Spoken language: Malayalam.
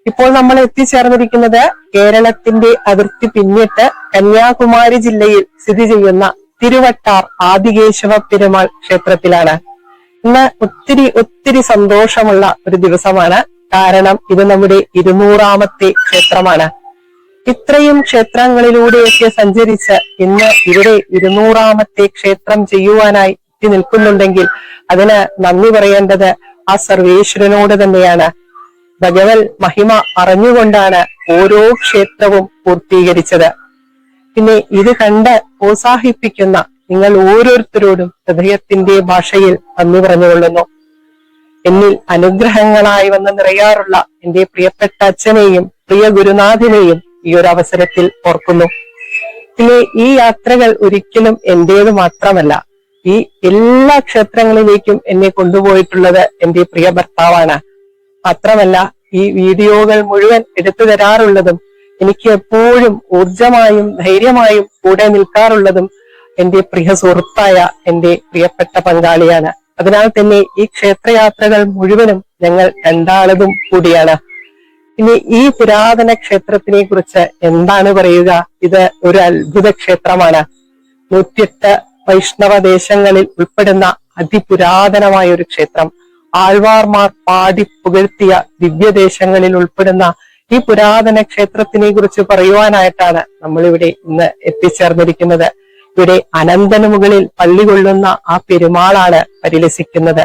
ഇപ്പോൾ നമ്മൾ എത്തിച്ചേർന്നിരിക്കുന്നത് കേരളത്തിന്റെ അതിർത്തി പിന്നിട്ട് കന്യാകുമാരി ജില്ലയിൽ സ്ഥിതി ചെയ്യുന്ന തിരുവട്ടാർ ആദികേശവ പെരുമാൾ ക്ഷേത്രത്തിലാണ്. ഇന്ന് ഒത്തിരി സന്തോഷമുള്ള ഒരു ദിവസമാണ്. കാരണം ഇത് നമ്മുടെ 200ാമത്തെ ക്ഷേത്രമാണ്. ഇത്രയും ക്ഷേത്രങ്ങളിലൂടെയൊക്കെ സഞ്ചരിച്ച് ഇന്ന് ഇവിടെ 200ാമത്തെ ക്ഷേത്രം ചെയ്യുവാനായി എത്തി നിൽക്കുന്നുണ്ടെങ്കിൽ അതിന് നന്ദി പറയേണ്ടത് ആ സർവേശ്വരനോട് തന്നെയാണ്. ഭഗവൽ മഹിമ അറിഞ്ഞുകൊണ്ടാണ് ഓരോ ക്ഷേത്രവും പൂർത്തീകരിച്ചത്. പിന്നെ ഇത് കണ്ട് പ്രോത്സാഹിപ്പിക്കുന്ന നിങ്ങൾ ഓരോരുത്തരോടും ഹൃദയത്തിന്റെ ഭാഷയിൽ നന്ദി പറഞ്ഞുകൊള്ളുന്നു. എന്നിൽ അനുഗ്രഹങ്ങളായി വന്ന് നിറയാറുള്ള എന്റെ പ്രിയപ്പെട്ട അച്ഛനെയും പ്രിയ ഗുരുനാഥിനെയും ഈ ഒരു അവസരത്തിൽ ഓർക്കുന്നു. പിന്നെ ഈ യാത്രകൾ ഒരിക്കലും എന്റേത് മാത്രമല്ല. ഈ എല്ലാ ക്ഷേത്രങ്ങളിലേക്കും എന്നെ കൊണ്ടുപോയിട്ടുള്ളത് എന്റെ പ്രിയ ഭർത്താവാണ്. മാത്രമല്ല ഈ വീഡിയോകൾ മുഴുവൻ എടുത്തു തരാറുള്ളതും എനിക്ക് എപ്പോഴും ഊർജമായും ധൈര്യമായും കൂടെ നിൽക്കാറുള്ളതും എന്റെ പ്രിയ സുഹൃത്തായ എന്റെ പ്രിയപ്പെട്ട പങ്കാളിയാണ്. അതിനാൽ തന്നെ ഈ ക്ഷേത്രയാത്രകൾ മുഴുവനും ഞങ്ങൾ രണ്ടാളതും കൂടിയാണ്. ഇനി ഈ പുരാതന ക്ഷേത്രത്തിനെ കുറിച്ച് എന്താണ് പറയുക? ഇത് ഒരു അത്ഭുത ക്ഷേത്രമാണ്. 108 വൈഷ്ണവ ദേശങ്ങളിൽ ഉൾപ്പെടുന്ന അതിപുരാതനമായ ഒരു ക്ഷേത്രം. ആൾവാർമാർ പാടി പുകഴ്ത്തിയ ദിവ്യദേശങ്ങളിൽ ഉൾപ്പെടുന്ന ഈ പുരാതന ക്ഷേത്രത്തിനെ കുറിച്ച് പറയുവാനായിട്ടാണ് നമ്മളിവിടെ ഇന്ന് എത്തിച്ചേർന്നിരിക്കുന്നത്. ഇവിടെ അനന്തന് മുകളിൽ പള്ളി കൊള്ളുന്ന ആ പെരുമാളാണ് പരിലസിക്കുന്നത്.